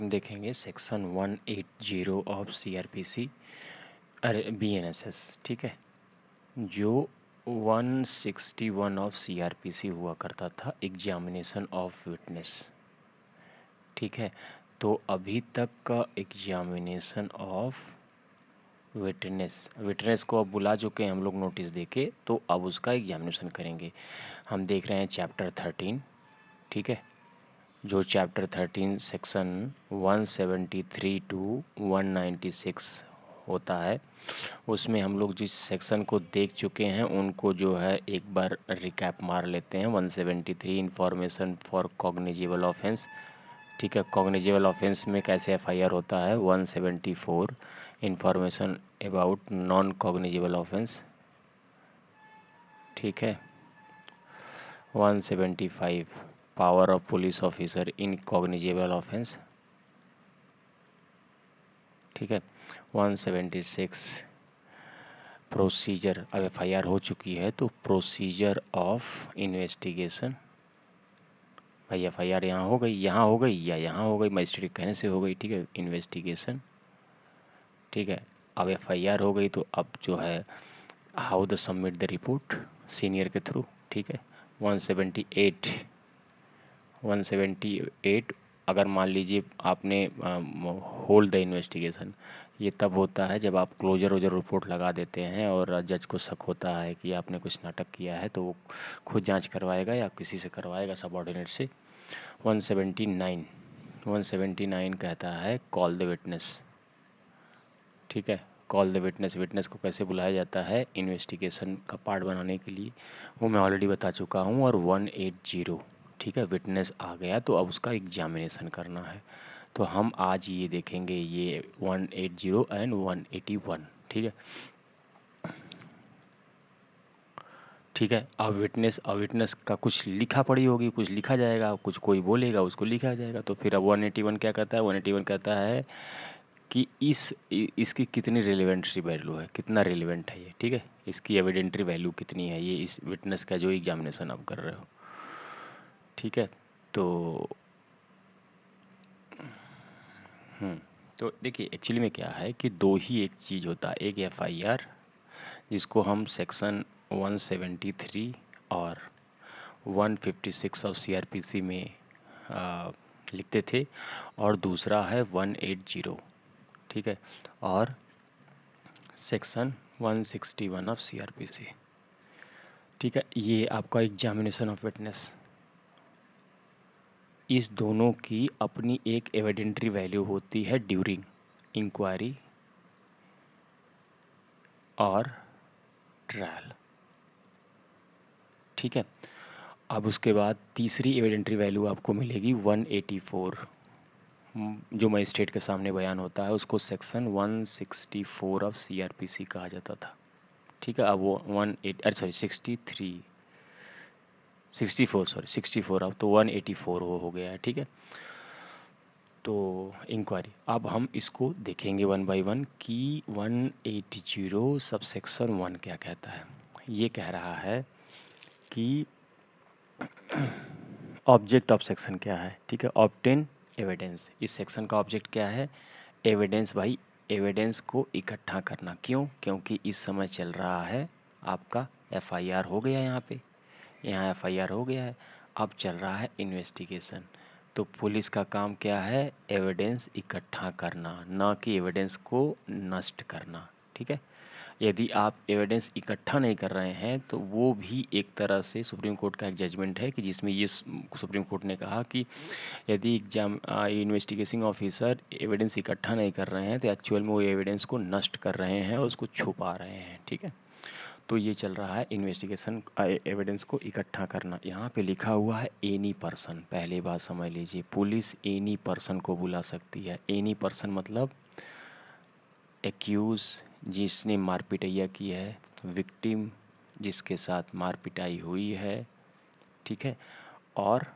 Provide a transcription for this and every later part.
देखेंगे section 180 of CrPC, अरे BNSS, ठीक है, जो 161 ऑफ सीआरपीसी हुआ करता था, एग्जामिनेशन ऑफ विटनेस। ठीक है, तो अभी तक का एग्जामिनेशन ऑफ विटनेस को अब बुला चुके हैं हम लोग नोटिस देके, तो अब उसका एग्जामिनेशन करेंगे। हम देख रहे हैं चैप्टर 13, ठीक है, जो चैप्टर 13 सेक्शन 173 टू 196 होता है, उसमें हम लोग जिस सेक्शन को देख चुके हैं उनको जो है एक बार रिकैप मार लेते हैं। 173 इंफॉर्मेशन फॉर कॉग्निजेबल ऑफेंस, ठीक है, कॉग्निजेबल ऑफेंस में कैसे एफआईआर होता है। 174 information about non cognizable offence, ठीक है। 175 power of police officer in cognizable offence, ठीक है। 176 प्रोसीजर, अब एफआईआर हो चुकी है तो प्रोसीजर ऑफ इन्वेस्टिगेशन, भाई एफआईआर यहाँ हो गई, यहाँ हो गई या यहाँ हो गई, मजिस्ट्रेट कहने से हो गई, ठीक है, इन्वेस्टिगेशन, ठीक है। अब एफआईआर हो गई तो अब जो है how the submit the report senior के थ्रू, ठीक है। 178 अगर मान लीजिए आपने होल्ड द इन्वेस्टिगेशन, ये तब होता है जब आप क्लोजर वोजर रिपोर्ट लगा देते हैं और जज को शक होता है कि आपने कुछ नाटक किया है, तो वो खुद जांच करवाएगा या किसी से करवाएगा सबऑर्डिनेट से। 179 कहता है कॉल द विटनेस, ठीक है, कॉल द विटनेस। विटनेस को कैसे बुलाया जाता है इन्वेस्टिगेशन का पार्ट बनाने के लिए, वो मैं ऑलरेडी बता चुका हूँ। और 180, ठीक है, विटनेस आ गया तो अब उसका एग्जामिनेशन करना है। तो हम आज ये देखेंगे ये 180 एंड 181, ठीक है, ठीक है। अब विटनेस का कुछ लिखा पड़ी होगी, कुछ लिखा जाएगा, कुछ कोई बोलेगा उसको लिखा जाएगा। तो फिर अब 181 क्या कहता है, 181 कहता है कि इसकी कितनी रिलेवेंट्री वैल्यू है, कितना रिलेवेंट है ये, ठीक है, इसकी एविडेंट्री वैल्यू कितनी है, ये इस विटनेस का जो एग्जामिनेशन आप कर रहे हो, ठीक है। तो तो देखिए एक्चुअली में क्या है कि दो ही एक चीज़ होता है, एक एफआईआर जिसको हम सेक्शन 173 और 156 ऑफ सीआरपीसी में लिखते थे, और दूसरा है 180, ठीक है, और सेक्शन 161 ऑफ सीआरपीसी, ठीक है। ये आपका एग्जामिनेशन ऑफ विटनेस, इस दोनों की अपनी एक एविडेंट्री वैल्यू होती है ड्यूरिंग इंक्वायरी और ट्रायल, ठीक है। अब उसके बाद तीसरी एविडेंट्री वैल्यू आपको मिलेगी 184, जो मजिस्ट्रेट के सामने बयान होता है, उसको सेक्शन 164 ऑफ सीआरपीसी कहा जाता था, ठीक है। अब वो 64 अब तो 184 हो गया है, ठीक है। तो इंक्वायरी, अब हम इसको देखेंगे वन बाय वन कि 180 सब सेक्शन 1 क्या कहता है। ये कह रहा है कि ऑब्जेक्ट ऑफ सेक्शन क्या है, ठीक है, ऑब्टेन एविडेंस। इस सेक्शन का ऑब्जेक्ट क्या है, एविडेंस, भाई एविडेंस को इकट्ठा करना। क्यों, क्योंकि इस समय चल रहा है आपका एफआईआर हो गया, यहाँ एफआईआर हो गया है, अब चल रहा है इन्वेस्टिगेशन। तो पुलिस का काम क्या है, एविडेंस इकट्ठा करना, ना कि एविडेंस को नष्ट करना, ठीक है। यदि आप एविडेंस इकट्ठा नहीं कर रहे हैं तो वो भी एक तरह से सुप्रीम कोर्ट का एक जजमेंट है कि जिसमें ये सुप्रीम कोर्ट ने कहा कि यदि इन्वेस्टिगेशन ऑफिसर एविडेंस इकट्ठा नहीं कर रहे हैं तो एक्चुअल में वो एविडेंस को नष्ट कर रहे हैं और उसको छुपा रहे हैं, ठीक है। तो ये चल रहा है इन्वेस्टिगेशन एविडेंस को इकट्ठा करना। यहाँ पे लिखा हुआ है एनी पर्सन, पहली बात समझ लीजिए, पुलिस एनी पर्सन को बुला सकती है। एनी पर्सन मतलब एक्यूज जिसने मार पिटैया की है, विक्टिम जिसके साथ मार पिटाई हुई है, ठीक है, और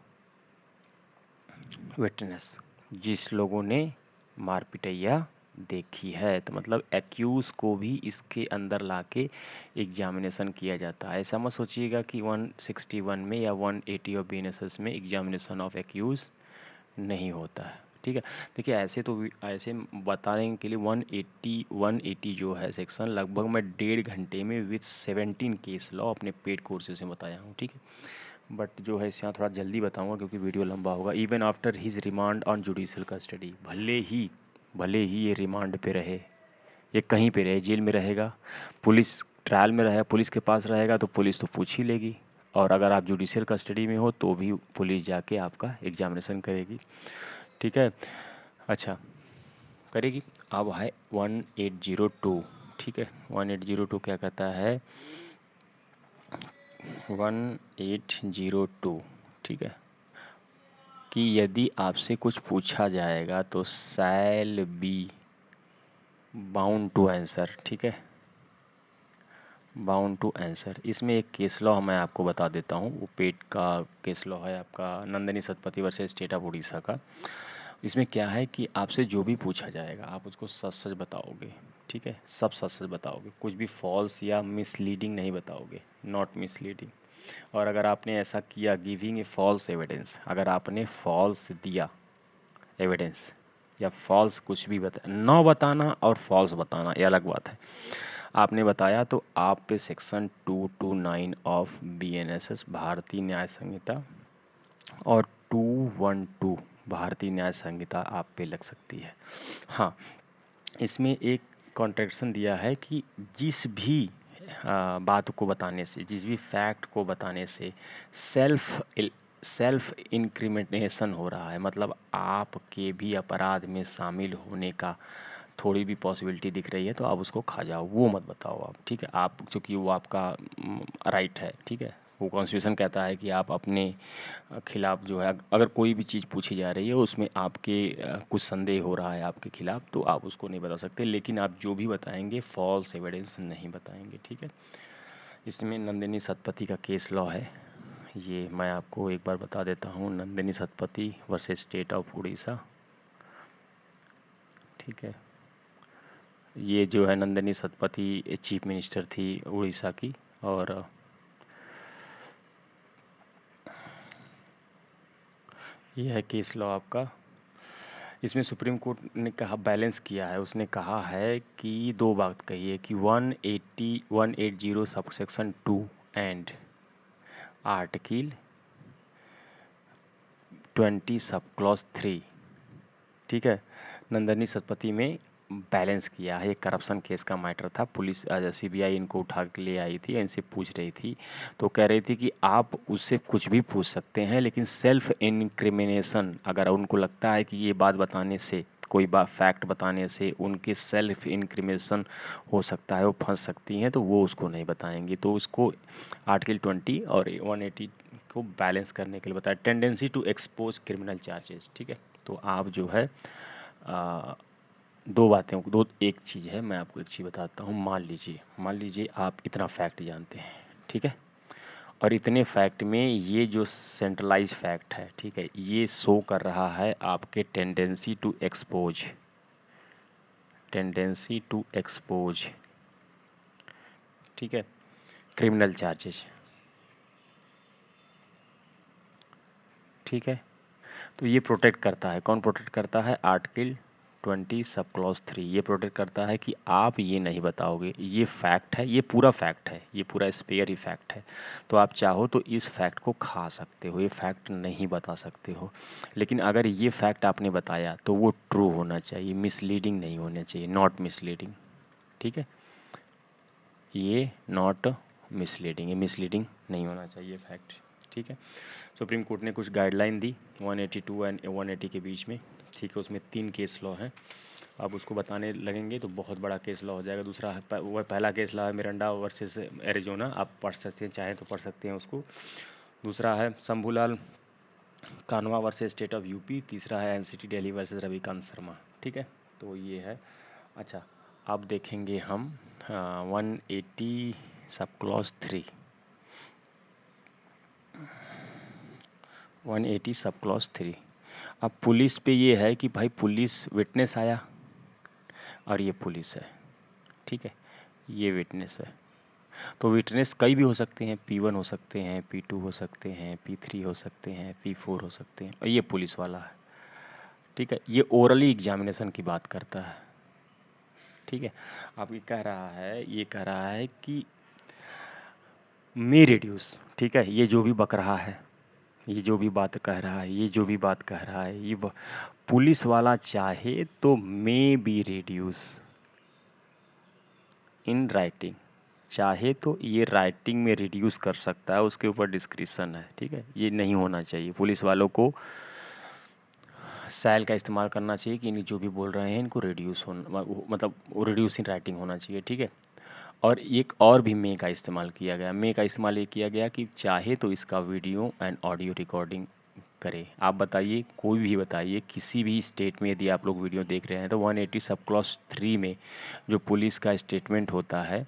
विटनेस जिस लोगों ने मार पिटैया देखी है। तो मतलब एक्यूज को भी इसके अंदर लाके एग्जामिनेशन किया जाता है। ऐसा मत सोचिएगा कि 161 में या 180 ऑफ बीएनएसएस में एग्जामिनेशन ऑफ एक्यूज नहीं होता है, ठीक है। देखिए ऐसे तो ऐसे बताने के लिए 180 जो है सेक्शन लगभग मैं 1.5 घंटे में विथ 17 केस लॉ अपने पेड कोर्सेज में बताया हूँ, ठीक है। बट जो है इस यहाँ थोड़ा जल्दी बताऊंगा क्योंकि वीडियो लंबा होगा। Even after his remand on judicial custody, भले ही ये रिमांड पे रहे, ये कहीं पे रहे, जेल में रहेगा, पुलिस ट्रायल में रहेगा, पुलिस के पास रहेगा तो पुलिस तो पूछ ही लेगी, और अगर आप जुडिशियल कस्टडी में हो तो भी पुलिस जाके आपका एग्जामिनेशन करेगी, ठीक है। अच्छा, करेगी। अब है 1802, ठीक है। 1802 क्या कहता है, 1802, ठीक है, कि यदि आपसे कुछ पूछा जाएगा तो shall be bound to answer, ठीक है, बाउंड टू आंसर। इसमें एक केस लॉ मैं आपको बता देता हूँ, वो पेट का केस लॉ है आपका, Nandini Satpathy versus state of Orissa का। इसमें क्या है कि आपसे जो भी पूछा जाएगा आप उसको सच सच बताओगे, ठीक है, सब सच सच बताओगे, कुछ भी फॉल्स या मिसलीडिंग नहीं बताओगे, नॉट मिसलीडिंग। और अगर आपने ऐसा किया, गिविंग ए फॉल्स एविडेंस, अगर आपने फॉल्स दिया एविडेंस या फॉल्स कुछ भी न बताना और फॉल्स बताना ये अलग बात है। आपने बताया तो आप पे सेक्शन 229 ऑफ BNSS भारतीय न्याय संहिता और 212 भारतीय न्याय संहिता आप पे लग सकती है। हाँ, इसमें एक कॉन्ट्रैक्शन दिया है कि जिस भी बात को बताने से, जिस भी फैक्ट को बताने से सेल्फ इंक्रिमिनेशन हो रहा है, मतलब आपके भी अपराध में शामिल होने का थोड़ी भी पॉसिबिलिटी दिख रही है तो आप उसको खा जाओ, वो मत बताओ आप, ठीक है। आप चूँकि वो आपका राइट है, ठीक है, वो कॉन्स्टिट्यूशन कहता है कि आप अपने खिलाफ जो है अगर कोई भी चीज़ पूछी जा रही है उसमें आपके कुछ संदेह हो रहा है आपके खिलाफ तो आप उसको नहीं बता सकते, लेकिन आप जो भी बताएंगे फॉल्स एविडेंस नहीं बताएंगे, ठीक है। इसमें नंदिनी सतपथी का केस लॉ है, ये मैं आपको एक बार बता देता हूँ। Nandini Satpathy versus state of Orissa, ठीक है। ये जो है नंदिनी सतपथी चीफ मिनिस्टर थी उड़ीसा की, और ये है केस लॉ आपका। इसमें सुप्रीम कोर्ट ने कहा, बैलेंस किया है, उसने कहा है कि दो बात कही है कि 180 सब सेक्शन 2 एंड आर्टिकल 20 सब क्लॉज 3, ठीक है, नंदिनी सतपथी में बैलेंस किया है। ये करप्शन केस का मैटर था, पुलिस CBI इनको उठा के ले आई थी, इनसे पूछ रही थी, तो कह रही थी कि आप उससे कुछ भी पूछ सकते हैं लेकिन सेल्फ इनक्रिमिनेशन, अगर उनको लगता है कि ये बात बताने से, कोई बात फैक्ट बताने से उनके सेल्फ इनक्रिमिनेशन हो सकता है, वो फंस सकती हैं, तो वो उसको नहीं बताएंगे। तो उसको आर्टिकल 20 और 180 को बैलेंस करने के लिए बताया, tendency to expose criminal charges, ठीक है। तो आप जो है दो बातें, एक चीज़ है, मैं आपको एक चीज़ बताता हूँ। मान लीजिए आप इतना फैक्ट जानते हैं, ठीक है, और इतने फैक्ट में ये जो सेंट्रलाइज फैक्ट है, ठीक है, ये शो कर रहा है आपके टेंडेंसी टू एक्सपोज, ठीक है, क्रिमिनल चार्जेस, ठीक है। तो ये प्रोटेक्ट करता है, कौन प्रोटेक्ट करता है, आर्टिकल 20 सब क्लॉज 3, ये प्रोटेक्ट करता है कि आप ये नहीं बताओगे, ये फैक्ट है, ये पूरा फैक्ट है, ये पूरा स्पेयर ही फैक्ट है, तो आप चाहो तो इस फैक्ट को खा सकते हो, ये फैक्ट नहीं बता सकते हो। लेकिन अगर ये फैक्ट आपने बताया तो वो ट्रू होना चाहिए, मिसलीडिंग नहीं होना चाहिए, नॉट मिसलीडिंग, ठीक है, ये नॉट मिसलीडिंग, ये मिसलीडिंग नहीं होना चाहिए फैक्ट, ठीक है। सुप्रीम कोर्ट ने कुछ गाइडलाइन दी 182 एंड 180 के बीच में, ठीक है, उसमें 3 केस लॉ हैं। अब उसको बताने लगेंगे तो बहुत बड़ा केस लॉ हो जाएगा। दूसरा वह पहला केस लॉ है मिरांडा वर्सेस एरिजोना, आप पढ़ सकते हैं, चाहे तो पढ़ सकते हैं उसको। दूसरा है शंभूलाल कानवा वर्सेस स्टेट ऑफ यूपी। तीसरा है NCT दिल्ली वर्सेस रविकांत शर्मा, ठीक है। तो ये है। अच्छा, अब देखेंगे हम 180 सब क्लॉज 3, 180 सब क्लॉज 3। अब पुलिस पे ये है कि भाई पुलिस विटनेस आया और ये पुलिस है, ठीक है, ये विटनेस है। तो विटनेस कई भी हो सकते हैं, P1 हो सकते हैं, P2 हो सकते हैं, P3 हो सकते हैं, P4 हो सकते हैं, और ये पुलिस वाला है, ठीक है, ये ओरली एग्जामिनेशन की बात करता है। ठीक है, अब ये कह रहा है कि मे रिड्यूस, ठीक है, ये जो भी बक रहा है, ये जो भी बात कह रहा है, ये जो भी बात कह रहा है, ये पुलिस वाला चाहे तो may be reduce in writing, चाहे तो ये राइटिंग में रिड्यूस कर सकता है, उसके ऊपर डिस्क्रिप्शन है। ठीक है, ये नहीं होना चाहिए। पुलिस वालों को सैल का इस्तेमाल करना चाहिए कि जो भी बोल रहे हैं इनको रिड्यूस होना, मतलब रिड्यूस इन राइटिंग होना चाहिए। ठीक है, और एक और भी मे का इस्तेमाल किया गया। मे का इस्तेमाल ये किया गया कि चाहे तो इसका वीडियो एंड ऑडियो रिकॉर्डिंग करे। आप बताइए, कोई भी बताइए, किसी भी स्टेट में यदि आप लोग वीडियो देख रहे हैं तो 180 सब क्लॉज 3 में जो पुलिस का स्टेटमेंट होता है,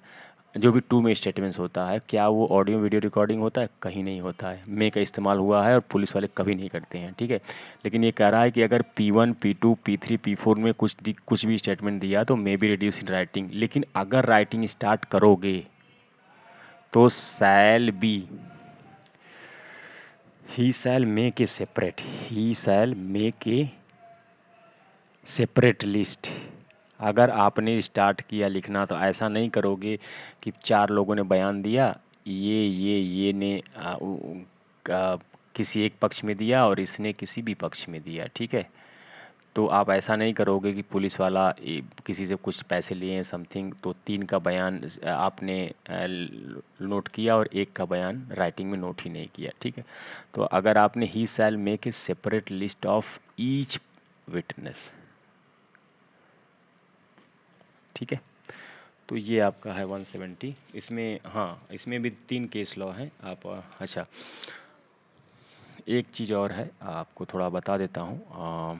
जो भी 2 में स्टेटमेंट्स होता है, क्या वो ऑडियो वीडियो रिकॉर्डिंग होता है? कहीं नहीं होता है। मे का इस्तेमाल हुआ है और पुलिस वाले कभी नहीं करते हैं। ठीक है, लेकिन ये कह रहा है कि अगर P1 P2 P3 P4 में कुछ भी स्टेटमेंट दिया तो may be reduce in writing, लेकिन अगर राइटिंग स्टार्ट करोगे तो shall B, he shall make a separate, he shall make a separate list. अगर आपने स्टार्ट किया लिखना तो ऐसा नहीं करोगे कि 4 लोगों ने बयान दिया, ये ने किसी एक पक्ष में दिया और इसने किसी भी पक्ष में दिया। ठीक है, तो आप ऐसा नहीं करोगे कि पुलिस वाला किसी से कुछ पैसे लिए हैं समथिंग, तो 3 का बयान आपने नोट किया और 1 का बयान राइटिंग में नोट ही नहीं किया। ठीक है, तो अगर आपने he shall make a separate list of each witness. ठीक है, तो ये आपका है 170। इसमें हाँ, इसमें भी 3 केस लॉ हैं। आप अच्छा, एक चीज़ और है, आपको थोड़ा बता देता हूँ।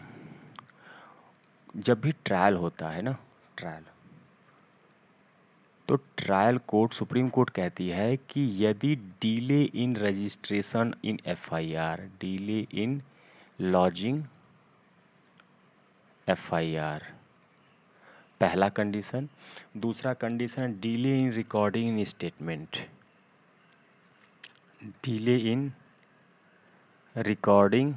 जब भी ट्रायल होता है ना, ट्रायल, तो ट्रायल कोर्ट, सुप्रीम कोर्ट कहती है कि यदि delay in registration in FIR, delay in lodging FIR, पहला कंडीशन। दूसरा condition, delay in recording in statement, delay in recording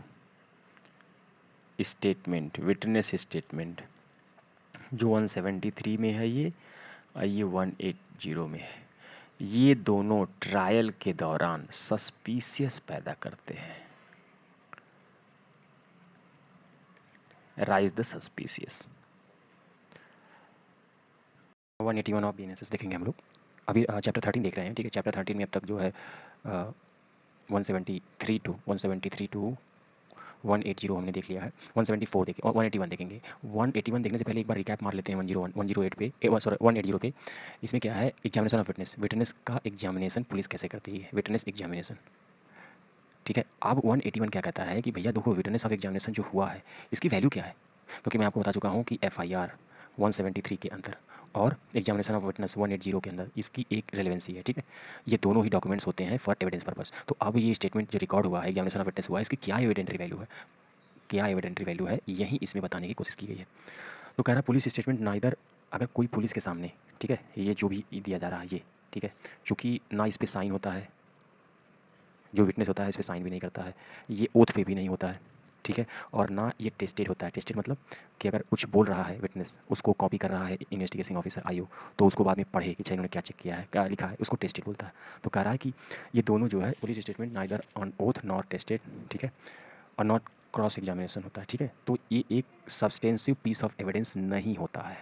statement, witness statement, जो 173 में है ये, और ये 180 में है। ये दोनों ट्रायल के दौरान सस्पिशियस पैदा करते हैं, rise the suspicious. 181 of BNSS देखेंगे हम लोग। अभी चैप्टर 13 देख रहे हैं। ठीक है, चैप्टर 13 में अब तक जो है 173 टू 180 हमने देख लिया है। 174 देखें और 181 देखेंगे। 181 देखने से पहले एक बार रिकैप मार लेते हैं 108 पे, सॉरी 180 पे। इसमें क्या है? एग्जामिनेशन ऑफ विटनेस, विटनेस का एग्जामिनेशन पुलिस कैसे करती है, विटनेस एग्जामिनेशन। ठीक है, अब 181 क्या कहता है कि भैया देखो, विटनेस ऑफ एग्जामिनेशन जो हुआ है इसकी वैल्यू क्या है, क्योंकि मैं आपको बता चुका हूँ कि FIR 173 के अंदर और एग्जामिनेशन ऑफ विटनेस 180 के अंदर इसकी एक रेलेवेंसी है। ठीक है, ये दोनों ही डॉक्यूमेंट्स होते हैं फॉर एविडेंस पर्पस। तो अब ये स्टेटमेंट जो रिकॉर्ड हुआ है, एग्जामिनेशन ऑफ विटनेस हुआ है, इसकी क्या एविडेंटरी वैल्यू है, क्या एविडेंटरी वैल्यू है, यही इसमें बताने की कोशिश की गई है। तो कह रहा है पुलिस स्टेटमेंट ना, इधर अगर कोई पुलिस के सामने, ठीक है, ये जो भी दिया जा रहा है ये, ठीक है, चूँकि ना इस पर साइन होता है, जो विटनेस होता है इस पर साइन भी नहीं करता है, ये ओथ पे भी नहीं होता है। ठीक है, और ना ये टेस्टेड होता है। टेस्टेड मतलब कि अगर कुछ बोल रहा है विटनेस, उसको कॉपी कर रहा है इन्वेस्टिगेशन ऑफिसर IO, तो उसको बाद में पढ़े कि अच्छा इन्होंने क्या चेक किया है, क्या लिखा है, उसको टेस्टेड बोलता है। तो कह रहा है कि ये दोनों जो है police statement neither on oath not tested, ठीक है, और नॉट क्रॉस एग्जामिनेशन होता है। ठीक है, तो ये एक सब्सटेंसिव पीस ऑफ एविडेंस नहीं होता है,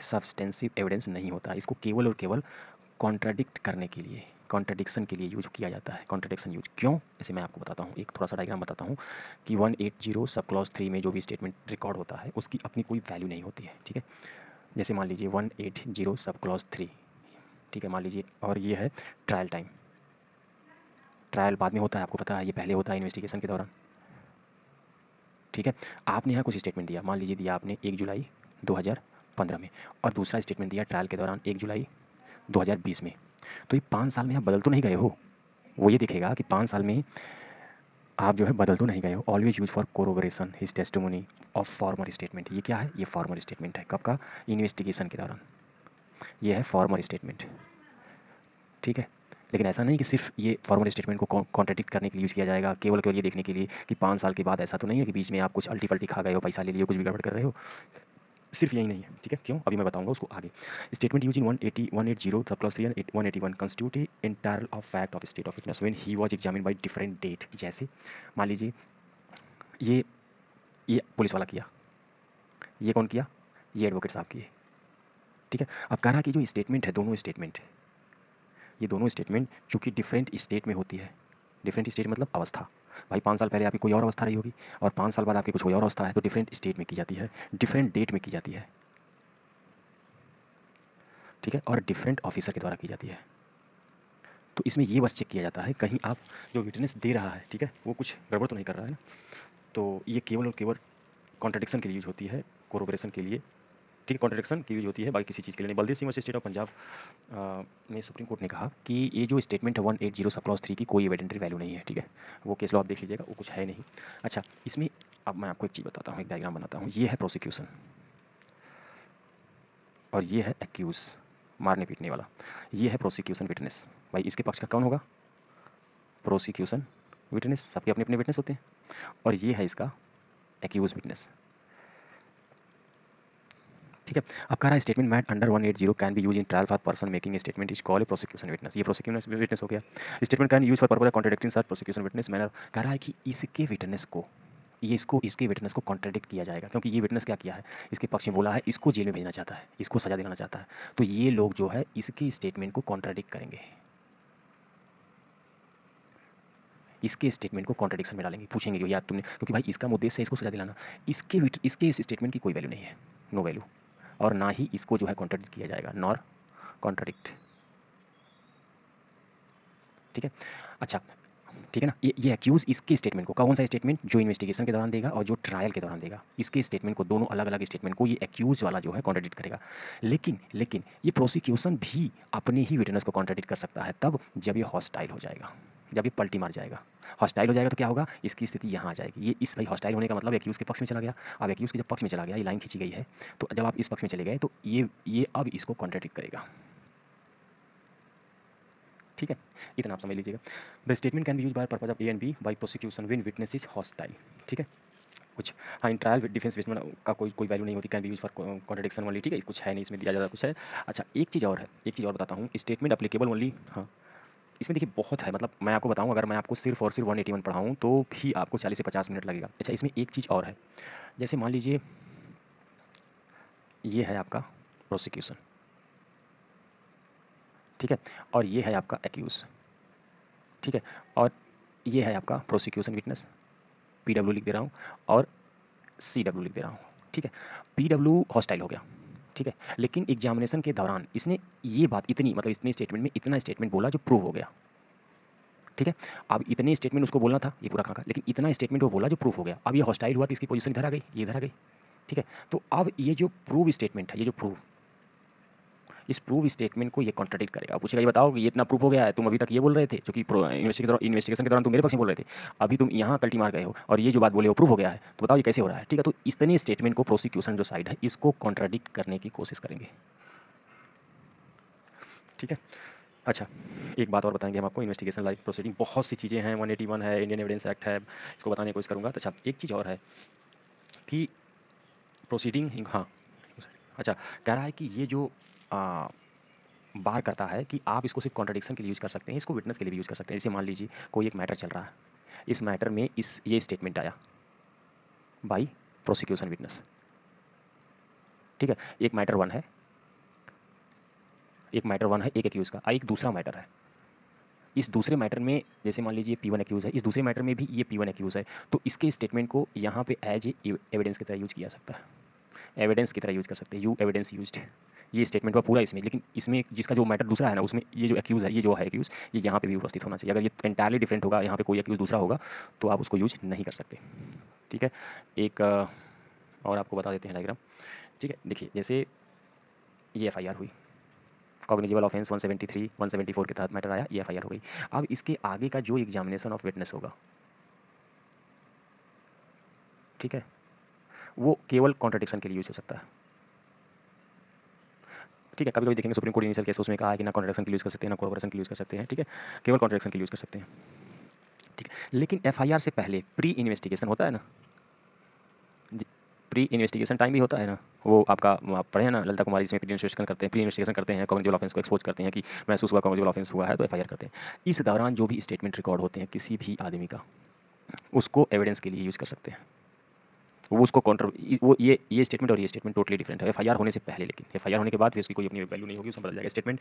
सब्सटेंसिव एविडेंस नहीं होता है। इसको केवल और केवल कॉन्ट्राडिक्ट करने के लिए, कॉन्ट्रडिक्शन के लिए यूज किया जाता है। कॉन्ट्रडिक्शन यूज क्यों, इसे मैं आपको बताता हूँ, एक थोड़ा सा डायग्राम बताता हूँ कि 180 सब क्लॉज 3 में जो भी स्टेटमेंट रिकॉर्ड होता है उसकी अपनी कोई वैल्यू नहीं होती है। ठीक है, जैसे मान लीजिए 180 सब क्लॉज 3, ठीक है, मान लीजिए, और ये है ट्रायल टाइम। ट्रायल बाद में होता है, आपको पता है, ये पहले होता है इन्वेस्टिगेशन के दौरान। ठीक है, आपने यहाँ कुछ स्टेटमेंट दिया, मान लीजिए दिया आपने 1 जुलाई 2015 में, और दूसरा स्टेटमेंट दिया ट्रायल के दौरान 1 जुलाई 2020 में। तो ये 5 साल में आप बदल तो नहीं गए हो, वो ये दिखेगा कि 5 साल में आप जो है बदल तो नहीं गए हो। Always use for corroboration his testimony of former statement. ये क्या है? ये फॉर्मर स्टेटमेंट है, कब का? इन्वेस्टिगेशन के दौरान। ये है फॉर्मर स्टेटमेंट। ठीक है, लेकिन ऐसा नहीं कि सिर्फ ये फॉर्मल स्टेटमेंट को कॉन्ट्रडिक्ट करने के लिए यूज़ किया जाएगा, केवल केवल ये देखने के लिए कि 5 साल के बाद ऐसा तो नहीं है कि बीच में आप कुछ अल्टी पल्टी खा गए हो, पैसा ले लिए हो, कुछ भी गड़बड़ कर रहे हो। सिर्फ यही नहीं है, ठीक है? क्यों? अभी मैं बताऊंगा उसको आगे। Statement use in 180 sub clause 3 and 181 constitute entire of fact of state of witness when he was examined by different date. जैसे मान लीजिए ये ये पुलिस वाला किया, ये कौन किया? ये एडवोकेट साहब किए, ठीक है? अब कह रहा कि जो स्टेटमेंट है, दोनों स्टेटमेंट, ये दोनों स्टेटमेंट चूंकि डिफरेंट स्टेट में होती है, डिफरेंट स्टेट मतलब अवस्था, भाई 5 साल पहले आपकी कोई और अवस्था रही होगी और 5 साल बाद आपकी कुछ कोई और अवस्था है, तो डिफरेंट स्टेट में की जाती है, डिफरेंट डेट में की जाती है, ठीक है? और डिफरेंट ऑफिसर के द्वारा की जाती है। तो इसमें ये बस चेक किया जाता है कहीं आप जो विटनेस दे रहा है, ठीक है, वो कुछ गड़बड़ तो नहीं कर रहा है ना। तो ये केवल और केवल कॉन्ट्रडिक्शन के लिए यूज होती है, कोरोबरेशन के लिए, ठीक है? कॉन्ट्रडिक्शन की यूज होती है, बाकी किसी चीज़ के लिए नहीं। Baldev Singh versus state of Punjab में सुप्रीम कोर्ट ने कहा कि ये जो स्टेटमेंट है 180 सब क्लॉज 3 की कोई एविडेंटरी वैल्यू नहीं है, ठीक है? वो केस लॉ आप देख लीजिएगा, वो कुछ है नहीं। अच्छा, इसमें अब मैं आपको एक चीज़ बताता हूँ, एक डायग्राम बनाता हूँ। ये है प्रोसिक्यूशन और ये है एक्यूज, मारने पीटने वाला। ये है प्रोसिक्यूशन विटनेस। भाई इसके पक्ष का कौन होगा? प्रोसिक्यूशन विटनेस, सबके अपने अपने विटनेस होते हैं। और ये है इसका एक्यूज विटनेस, ठीक है? अब कह रहा है statement made under 180 can be use in trial for person making statement is called prosecution witness. ये प्रोसिक्यूशन विटनेस हो गया। Statement can use for purpose of contradicting such prosecution witness manner. कह रहा है कि इसके विटनेस को, ये इसके विटनेस को कॉन्ट्रडिक्ट किया जाएगा, क्योंकि ये विटनेस क्या किया है, इसके पक्ष में बोला है, इसको जेल में भेजना चाहता है, इसको सजा दिलाना चाहता है। तो ये लोग जो है इसके स्टेटमेंट को कॉन्ट्रडिक्ट करेंगे, इसके स्टेटमेंट को कॉन्ट्रडिक्शन में डालेंगे, पूछेंगे कि यार तुमने, क्योंकि भाई इसका उद्देश्य है इसको सजा दिलाना, इसके इस स्टेटमेंट की कोई वैल्यू नहीं है, नो वैल्यू, और ना ही इसको जो है कॉन्ट्रडिक्ट किया जाएगा, नॉर कॉन्ट्रडिक्ट, ठीक है? अच्छा, ठीक है ना? ये एक्यूज इसके स्टेटमेंट को, कौन सा स्टेटमेंट? जो इन्वेस्टिगेशन के दौरान देगा और जो ट्रायल के दौरान देगा, इसके स्टेटमेंट को, दोनों अलग अलग स्टेटमेंट को ये एक्यूज वाला जो है कॉन्ट्रडिक्ट करेगा। लेकिन ये प्रोसिक्यूशन भी अपने ही विटनेस को कॉन्ट्रडिक्ट कर सकता है, तब जब ये हॉस्टाइल हो जाएगा, जब ये पलटी मार जाएगा। हॉस्टाइल हो जाएगा तो क्या होगा, इसकी स्थिति यहाँ आ जाएगी। ये इस भाई हॉस्टाइल होने का मतलब एक्यूज के पक्ष में चला गया। अब एक्यूज के जब पक्ष में चला गया, ये लाइन खींची गई है, तो जब आप इस पक्ष में चले गए तो ये अब इसको कॉन्ट्रडिक्ट करेगा, ठीक है? इतना आप समझ लीजिएगा। The statement can be use by purpose of A and B by prosecution when witness is hostile, ठीक है? कुछ, हाँ, इन ट्रायल डिफेंस विटनेस का कोई वैल्यू नहीं होती, can be use for contradiction only, ठीक है? कुछ है नहीं इसमें दिया, ज़्यादा कुछ है। अच्छा, एक चीज़ और है, एक चीज़ और बताता हूँ, स्टेटमेंट अप्लीकेबल ओनली, हाँ, इसमें देखिए बहुत है, मतलब मैं आपको बताऊँ, अगर मैं आपको सिर्फ और सिर्फ 181 पढ़ाऊँ तो भी आपको 40 से 50 मिनट लगेगा। अच्छा, इसमें एक चीज़ और है, जैसे मान लीजिए ये है आपका प्रोसिक्यूशन, ठीक है? और ये है आपका एक्यूज, ठीक है? और ये है आपका प्रोसिक्यूशन विटनेस, PW लिख दे रहा हूँ, और CW लिख दे रहा हूँ, ठीक है? PW हॉस्टाइल हो गया, ठीक है? लेकिन एग्जामिनेशन के दौरान इसने ये बात इतनी, मतलब इतने स्टेटमेंट में इतना स्टेटमेंट बोला जो प्रूव हो गया, ठीक है? अब इतने स्टेटमेंट उसको बोलना था, ये पूरा खाका, लेकिन इतना स्टेटमेंट वो बोला जो प्रूफ हो गया। अब ये हॉस्टाइल हुआ तो इसकी पोजीशन इधर आ गई, ये इधर आ गई, ठीक है? तो अब ये जो प्रूव स्टेटमेंट है, ये जो प्रूव, इस प्रूव स्टेटमेंट को ये कॉन्ट्रडिक्ट करेगा। अब पूछेगा ये बताओ कि ये इतना प्रूफ हो गया है, तुम अभी तक ये बोल रहे थे, क्योंकि इन्वेस्टिगेशन के दौरान तुम मेरे पक्ष में बोल रहे थे, अभी तुम यहाँ कल्टी मार गए हो और ये जो बात बोले वो प्रूफ हो गया है, तो बताओ ये कैसे हो रहा है, ठीक है? तो इतने स्टेटमेंट को प्रोसिक्यूशन जो साइड है इसको कॉन्ट्रडिक्ट करने की कोशिश करेंगे, ठीक है? अच्छा, एक बात और बताएंगे हम आपको, इन्वेस्टिगेशन लाइक प्रोसीडिंग, बहुत सी चीज़ें हैं, 181 है, इंडियन एविडेंस एक्ट है, इसको बताने की कोशिश करूँगा। अच्छा, एक चीज़ और है कि प्रोसीडिंग, हाँ, अच्छा, कह रहा है कि ये जो बार करता है कि आप इसको सिर्फ कॉन्ट्रडिक्शन के लिए यूज़ कर सकते हैं, इसको विटनेस के लिए भी यूज़ कर सकते हैं। जैसे मान लीजिए कोई एक मैटर चल रहा है, इस मैटर में ये स्टेटमेंट आया बाई प्रोसिक्यूशन विटनेस, ठीक है? एक मैटर वन है, एक एक्यूज़ का, एक दूसरा मैटर है। इस दूसरे मैटर में जैसे मान लीजिए P1 एक्यूज़ है, इस दूसरे मैटर में भी ये P1 एक्यूज़ है, तो इसके स्टेटमेंट को यहाँ पे एज ए एविडेंस की तरह यूज़ किया सकता है, एविडेंस की तरह यूज़ कर सकते हैं, यू एविडेंस यूज्ड, ये स्टेटमेंट हुआ पूरा इसमें। लेकिन इसमें जिसका जो मैटर दूसरा है ना, उसमें ये जो एक्यूज़ है, ये जो है एक्यूज़, ये यहाँ पे भी उपस्थित होना चाहिए। अगर ये एंटायरली डिफरेंट होगा, यहाँ पे कोई एक्यूज़ दूसरा होगा, तो आप उसको यूज नहीं कर सकते, ठीक है? एक और आपको बता देते हैं डायग्राम, ठीक है? देखिए, जैसे ये FIR हुई, कॉग्निजेबल ऑफेंस 173 174 के तहत मैटर आया, ये FIR हो गई। अब इसके आगे का जो एग्जामिनेशन ऑफ विटनेस होगा, ठीक है, वो केवल कॉन्ट्रडिक्शन के लिए यूज हो सकता है, ठीक है। कभी कभी देखेंगे सुप्रीम कोर्ट इनिशियल केस उसमें कहा है कि ना कॉन्ट्रैक्शन के यूज़ कर सकते हैं, ना कोऑपरेशन के यूज़ कर सकते हैं, ठीक है, केवल कॉन्ट्रैक्शन के यूज़ कर सकते हैं, ठीक है। लेकिन एफआईआर से पहले प्री इन्वेस्टिगेशन होता है ना, प्री इन्वेस्टिगेशन टाइम भी होता है ना, वो आपका आप पढ़े हैं ना ललिता कुमारी, जिसमें प्री इन्वेस्टिगेशन करते हैं, प्री इन्वेस्टिगेशन करते हैं, कॉग्निटिव ऑफेंस को एक्सपोज करते हैं कि महसूस हुआ कॉग्निटिव ऑफेंस हुआ है तो एफआईआर करते हैं। इस दौरान जो भी स्टेटमेंट रिकॉर्ड होते हैं किसी भी आदमी का, उसको एविडेंस के लिए यूज़ कर सकते हैं। वो उसको काउंटर, वो ये स्टेटमेंट और ये स्टेटमेंट टोटली डिफरेंट है एफआईआर होने से पहले, लेकिन एफआईआर होने के बाद फिर उसकी कोई अपनी वैल्यू नहीं होगी, उसमें बदल जाएगा। Statement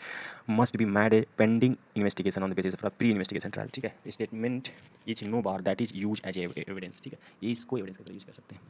must be made a pending investigation on the basis of pre investigation trial, ठीक है। Statement is no bar that is use as evidence, ठीक है, ये इसको एविडेंस के तरह यूज कर सकते हैं।